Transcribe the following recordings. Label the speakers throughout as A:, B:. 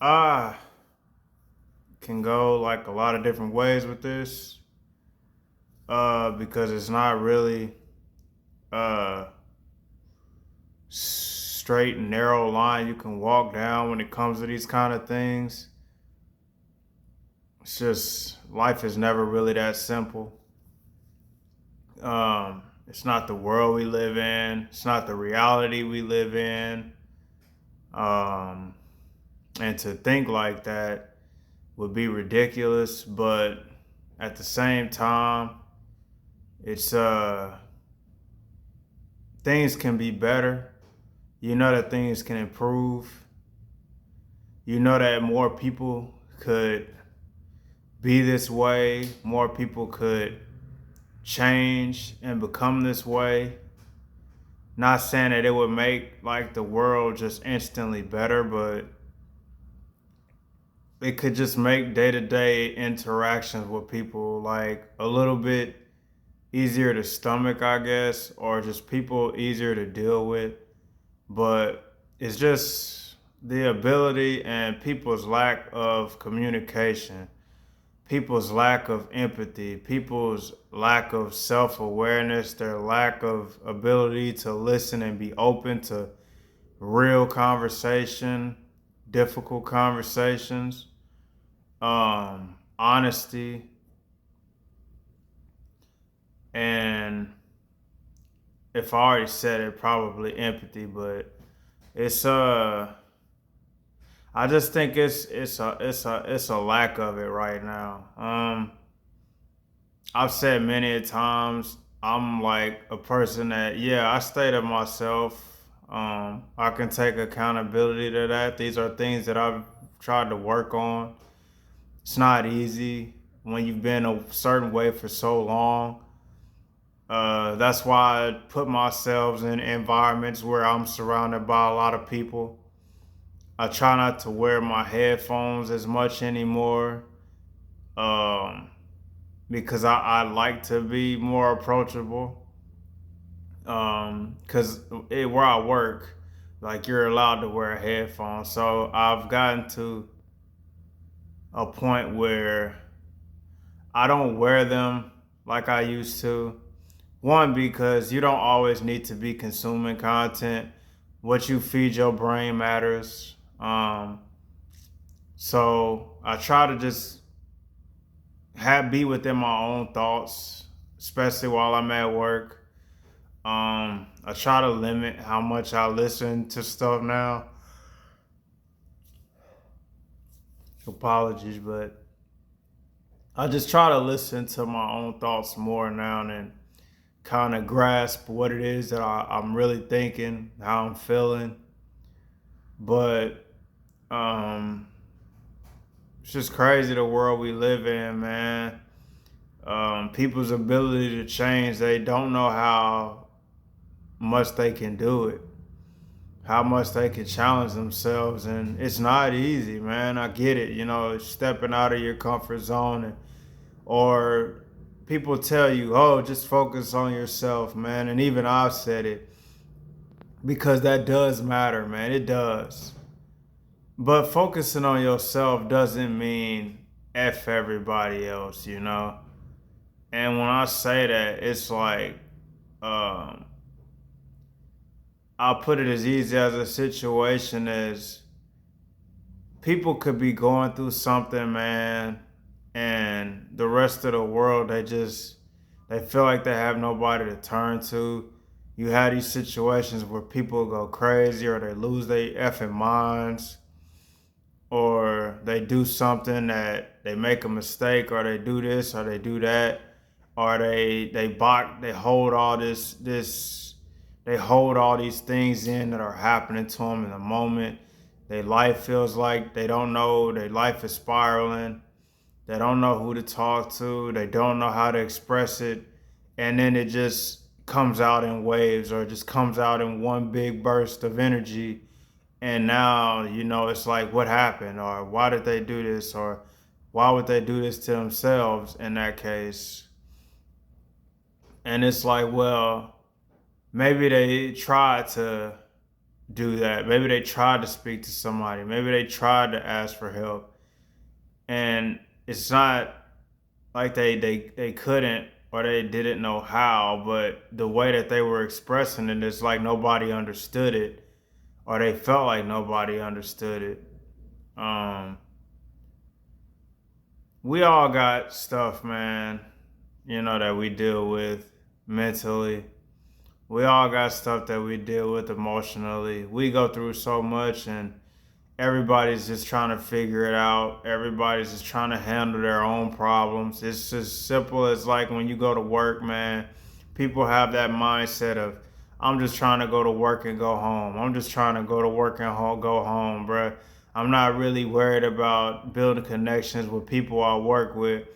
A: I can go like a lot of different ways with this, because it's not really a straight and narrow line you can walk down when it comes to these kind of things. It's just life is never really that simple. It's not the world we live in. It's not the reality we live in. Um, and to think like that would be ridiculous, but at the same time, it's things can be better. You know that things can improve. You know that more people could be this way, more people could change and become this way. Not saying that it would make like the world just instantly better, but it could just make day-to-day interactions with people like a little bit easier to stomach, I guess, or just people easier to deal with. But it's just the ability and people's lack of communication, people's lack of empathy, people's lack of self awareness, their lack of ability to listen and be open to real conversation, difficult conversations, honesty, and if I already said it, probably empathy, but it's I just think it's a lack of it right now. I've said many a times I'm like a person that, yeah, I stay to myself. I can take accountability to that. These are things that I've tried to work on. It's not easy when you've been a certain way for so long. That's why I put myself in environments where I'm surrounded by a lot of people. I try not to wear my headphones as much anymore, um, because I like to be more approachable. Because where I work, like you're allowed to wear headphones. So I've gotten to a point where I don't wear them like I used to. One, because you don't always need to be consuming content. What you feed your brain matters. So I try to just be within my own thoughts, especially while I'm at work. I try to limit how much I listen to stuff now. Apologies, but I just try to listen to my own thoughts more now and kind of grasp what it is that I'm really thinking, how I'm feeling. But um, it's just crazy the world we live in, man. People's ability to change, they don't know how much they can do it, how much they can challenge themselves. And it's not easy, man. I get it, stepping out of your comfort zone, or people tell you, oh, just focus on yourself, man. And even I've said it, because that does matter, man. It does. But focusing on yourself doesn't mean F everybody else. And when I say that, it's like, um, I'll put it as easy as a situation as people could be going through something, man, and the rest of the world, they feel like they have nobody to turn to. You have these situations where people go crazy or they lose their effing minds, or they do something that they make a mistake, or they do this or they do that, or they hold all they hold all these things in that are happening to them in the moment. Their life feels like they don't know, their life is spiraling. They don't know who to talk to. They don't know how to express it. And then it just comes out in waves, or it just comes out in one big burst of energy. And now, it's like, what happened? Or why did they do this? Or why would they do this to themselves in that case? And it's like, well, maybe they tried to do that. Maybe they tried to speak to somebody. Maybe they tried to ask for help. And it's not like they couldn't or they didn't know how, but the way that they were expressing it is like nobody understood it, or they felt like nobody understood it. Um, we all got stuff, man, that we deal with mentally. We all got stuff that we deal with emotionally. We go through so much, and everybody's just trying to figure it out. Everybody's just trying to handle their own problems. It's just simple as like when you go to work, man, people have that mindset of, I'm just trying to go to work and go home. I'm just trying to go to work and go home, bruh. I'm not really worried about building connections with people I work with.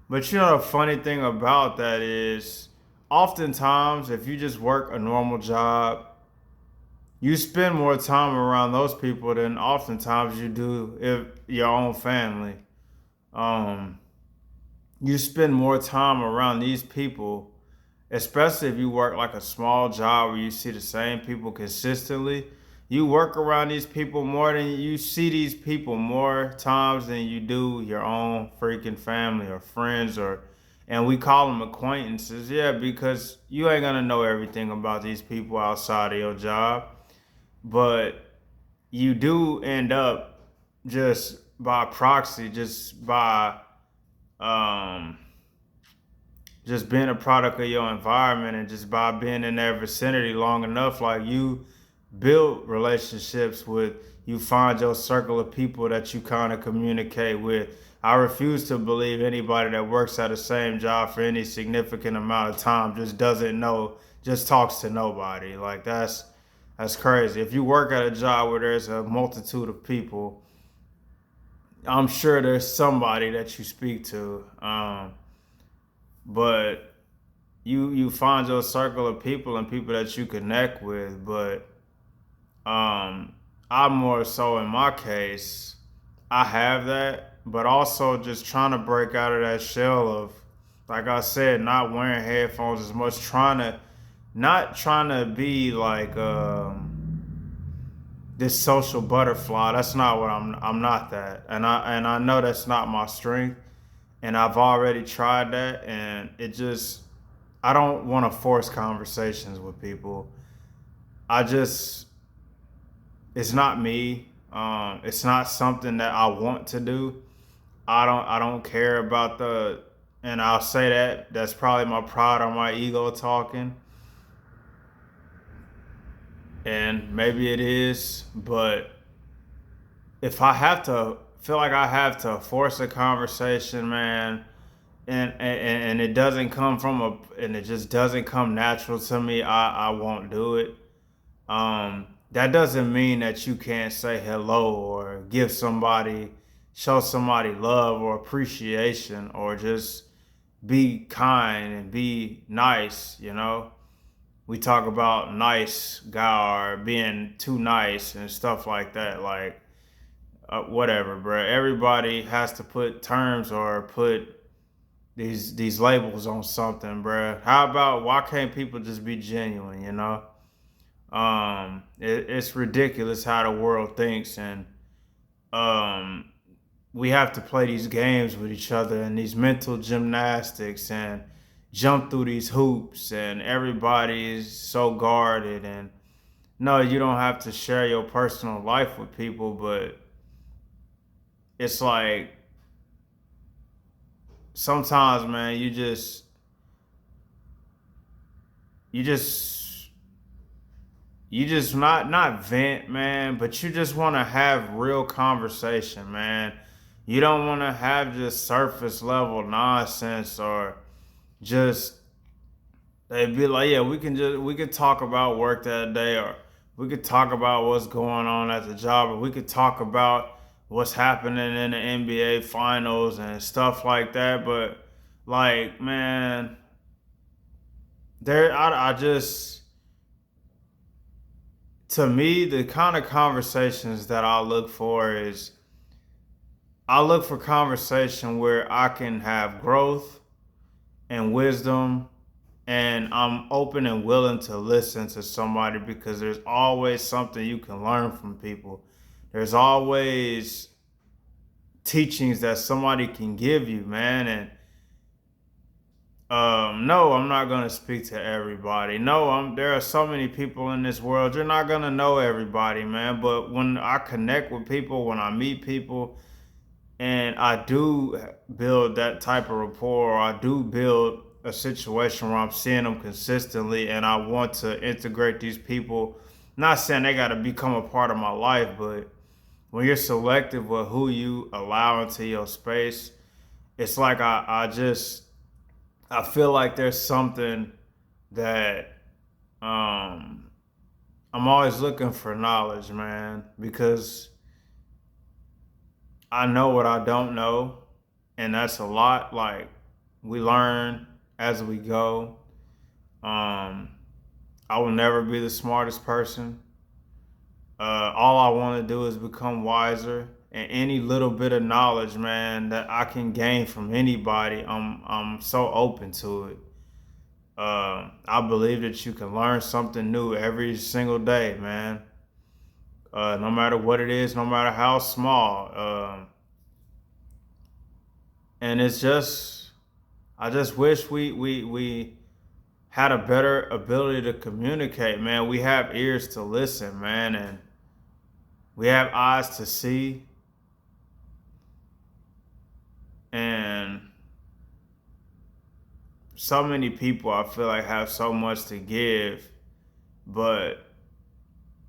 A: But the funny thing about that is, oftentimes, if you just work a normal job, you spend more time around those people than oftentimes you do if your own family. Um, you spend more time around these people, especially if you work like a small job where you see the same people consistently. You work around these people more than you see these people more times than you do your own freaking family or friends, and we call them acquaintances. Yeah, because you ain't gonna know everything about these people outside of your job, but you do end up just by proxy, um just being a product of your environment, and just by being in their vicinity long enough, like, you build relationships with, you find your circle of people that you kind of communicate with. I refuse to believe anybody that works at the same job for any significant amount of time just talks to nobody. Like, that's crazy. If you work at a job where there's a multitude of people, I'm sure there's somebody that you speak to. But you find your circle of people and people that you connect with. But I'm more so, in my case, I have that, but also just trying to break out of that shell of, like I said, not wearing headphones as much, not trying to be like this social butterfly. That's not what I'm not that. And I know that's not my strength. And I've already tried that, and I don't want to force conversations with people. I just It's not me. It's not something that I want to do. I don't care about and I'll say that's probably my pride or my ego talking, and maybe it is. But if I have to feel like I have to force a conversation, man, and it doesn't come and it just doesn't come natural to me, I won't do it. That doesn't mean that you can't say hello or show somebody love or appreciation, or just be kind and be nice. We talk about nice guy or being too nice and stuff like that. Like, whatever, bro. Everybody has to put terms or put these labels on something, bro. How about, why can't people just be genuine? It's ridiculous how the world thinks, and um, we have to play these games with each other and these mental gymnastics and jump through these hoops, and everybody is so guarded. And no, you don't have to share your personal life with people, but it's like, sometimes, man, you just not vent, man, but you just want to have real conversation, man. You don't want to have just surface level nonsense, or just, they'd be like, yeah, we could talk about work that day, or we could talk about what's going on at the job, or we could talk about what's happening in the NBA finals and stuff like that. But, like, man, I just, to me, the kind of conversations that I look for conversation where I can have growth and wisdom And I'm open and willing to listen to somebody because there's always something you can learn from people. There's always teachings that somebody can give you, man. And no, I'm not gonna speak to everybody. No, there are so many people in this world. You're not gonna know everybody, man. But when I connect with people, when I meet people, and I do build that type of rapport, or I do build a situation where I'm seeing them consistently, and I want to integrate these people. Not saying they got to become a part of my life, but when you're selective with who you allow into your space, it's like I feel like there's something that um I'm always looking for knowledge, man, because I know what I don't know, and that's a lot. Like, we learn as we go. Um, I will never be the smartest person. All I want to do is become wiser, and any little bit of knowledge, man, that I can gain from anybody, I'm so open to it. I believe that you can learn something new every single day, man. No matter what it is, no matter how small. And it's just, I just wish we had a better ability to communicate, man. We have ears to listen, man, and we have eyes to see. And so many people, I feel like, have so much to give, but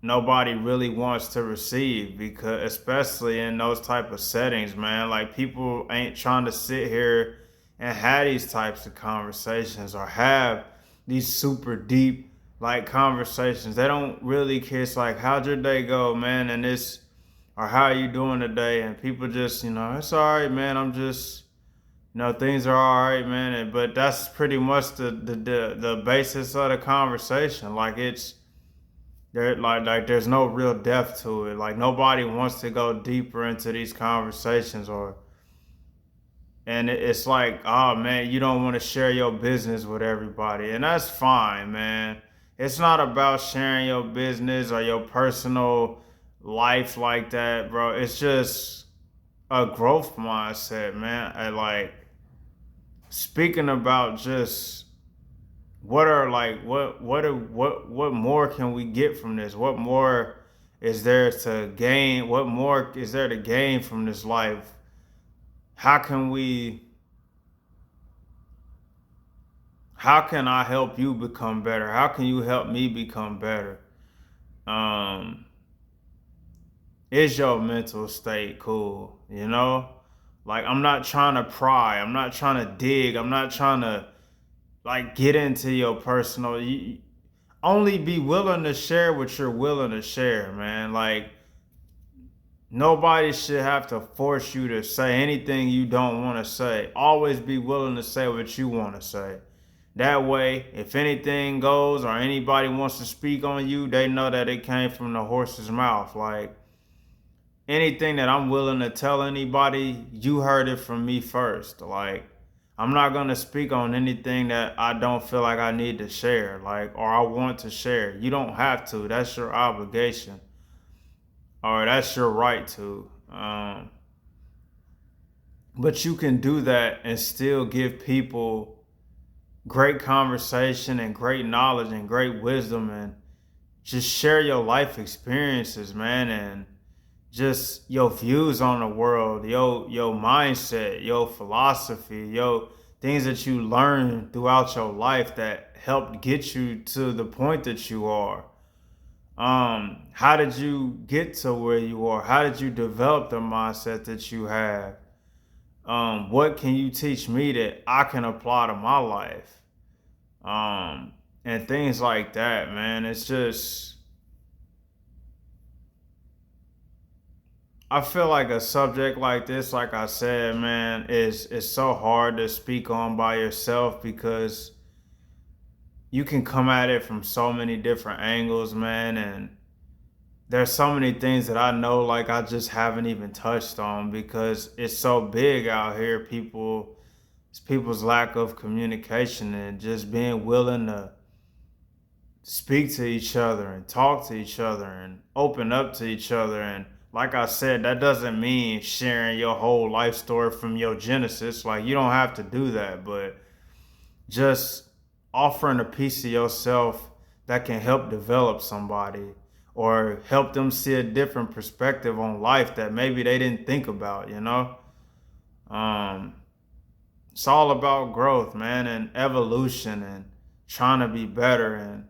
A: nobody really wants to receive, because especially in those type of settings, man, like, people ain't trying to sit here and have these types of conversations, or have these super deep like conversations. They don't really care. It's like, how'd your day go, man? And this, or how are you doing today? And people just, it's all right, man. I'm just, things are all right, man. But that's pretty much the basis of the conversation. Like, it's there, like there's no real depth to it. Like, nobody wants to go deeper into these conversations, and it's like, oh man, you don't want to share your business with everybody, and that's fine, man. It's not about sharing your business or your personal life like that, bro. It's just a growth mindset, man. And like, speaking about just what are like what more can we get from this? What more is there to gain? What more is there to gain from this life? How can we how can I help you become better? How can you help me become better? Um, is your mental state cool? Like, I'm not trying to pry. I'm not trying to dig. I'm not trying to like get into your personal. Only be willing to share what you're willing to share, man. Like, nobody should have to force you to say anything you don't want to say. Always be willing to say what you want to say. That way, if anything goes or anybody wants to speak on you, they know that it came from the horse's mouth. Like, anything that I'm willing to tell anybody, you heard it from me first. Like, I'm not going to speak on anything that I don't feel like I need to share, like, or I want to share. You don't have to. That's your obligation, or that's your right to. But you can do that and still give people great conversation and great knowledge and great wisdom, and just share your life experiences, man, and just your views on the world, your mindset, your philosophy, your things that you learned throughout your life that helped get you to the point that you are. How did you get to where you are? How did you develop the mindset that you have? What can you teach me that I can apply to my life? And things like that, man. It's just, I feel like a subject like this, like I said, man, is so hard to speak on by yourself, because you can come at it from so many different angles, man, and there's so many things that I know, like, I just haven't even touched on, because it's so big out here. People It's people's lack of communication and just being willing to speak to each other and talk to each other and open up to each other. And like I said, that doesn't mean sharing your whole life story from your genesis. Like, you don't have to do that, but just offering a piece of yourself that can help develop somebody or help them see a different perspective on life that maybe they didn't think about, you know? Um, it's all about growth, man, and evolution and trying to be better. And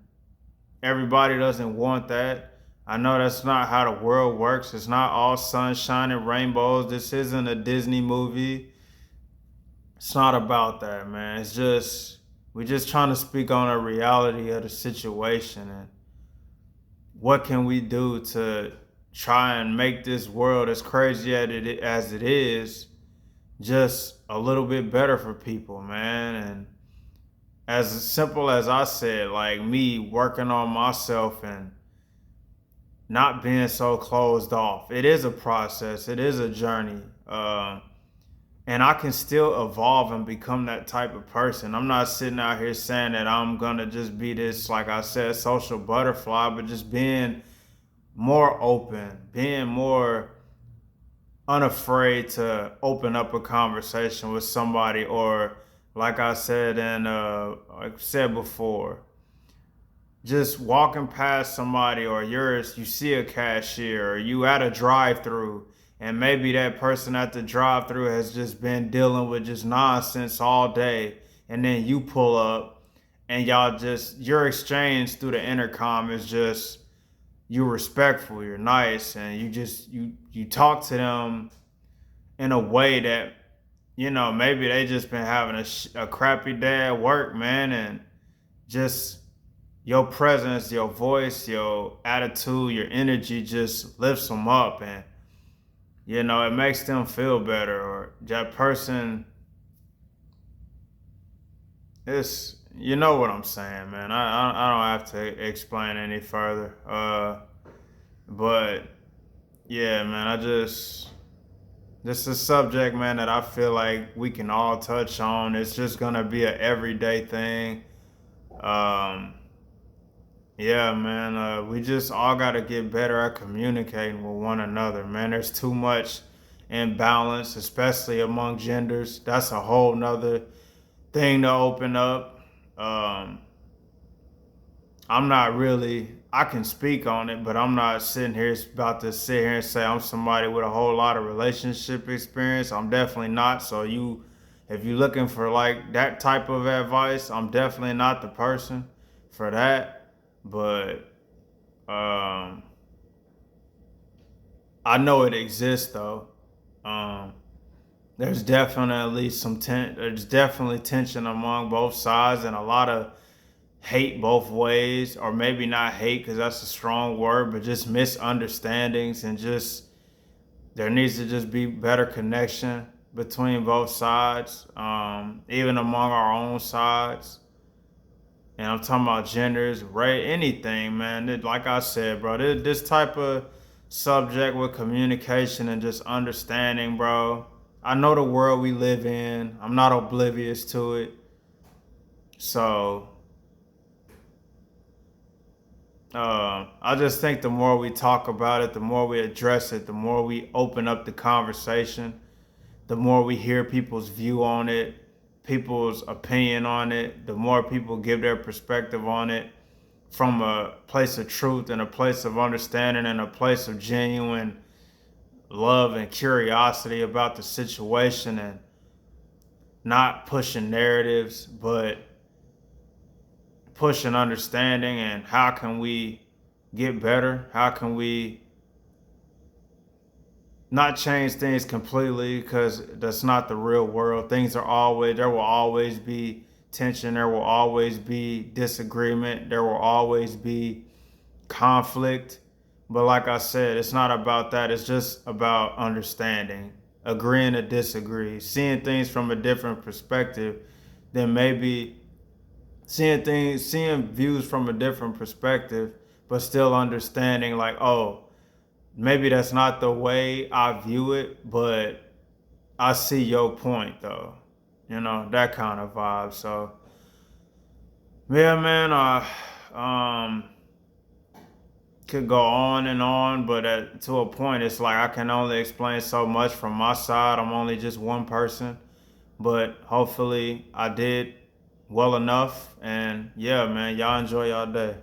A: everybody doesn't want that. I know that's not how the world works. It's not all sunshine and rainbows. This isn't a Disney movie. It's not about that, man. It's just we're just trying to speak on a reality of the situation and what can we do to try and make this world as crazy as it is just a little bit better for people, man. And as simple as I said, like me working on myself and not being so closed off. It is a process. It is a journey. And I can still evolve and become that type of person. I'm not sitting out here saying that I'm gonna just be this, like I said, social butterfly, but just being more open, being more unafraid to open up a conversation with somebody, or like I said and like I said before, just walking past somebody or yours, you see a cashier or you at a drive-through, and maybe that person at the drive-through has just been dealing with just nonsense all day, and then you pull up and y'all just your exchange through the intercom is just you're respectful, you're nice, and you talk to them in a way that maybe they just been having a crappy day at work, man, and just your presence, your voice, your attitude, your energy just lifts them up, and it makes them feel better. Or that person is, you know what I'm saying, man. I don't have to explain any further. But yeah, man, this is a subject, man, that I feel like we can all touch on. It's just gonna be an everyday thing. Um, Yeah, man. We just all got to get better at communicating with one another, man. There's too much imbalance, especially among genders. That's a whole nother thing to open up. Um, I'm not really, I can speak on it, but I'm not sitting here about to sit here and say I'm somebody with a whole lot of relationship experience. I'm definitely not. So if you're looking for like that type of advice, I'm definitely not the person for that. But I know it exists though. Um, there's definitely there's definitely tension among both sides and a lot of hate both ways, or maybe not hate because that's a strong word, but just misunderstandings, and just there needs to just be better connection between both sides, even among our own sides. And I'm talking about genders, right? Anything, man. Like I said, bro, this type of subject with communication and just understanding, bro. I know the world we live in. I'm not oblivious to it. So I just think the more we talk about it, the more we address it, the more we open up the conversation, the more we hear people's view on it, people's opinion on it, the more people give their perspective on it from a place of truth and a place of understanding and a place of genuine love and curiosity about the situation, and not pushing narratives, but pushing understanding and how can we get better? How can we not change things completely, because that's not the real world. There will always be tension, there will always be disagreement, there will always be conflict. But like I said, it's not about that. It's just about understanding, agreeing to disagree, seeing things from a different perspective, then maybe seeing views from a different perspective, but still understanding like, oh, maybe that's not the way I view it, but I see your point though. that kind of vibe. So yeah, man, could go on and on, but to a point, it's like I can only explain so much from my side. I'm only just one person, but hopefully I did well enough. And yeah, man, y'all enjoy y'all day.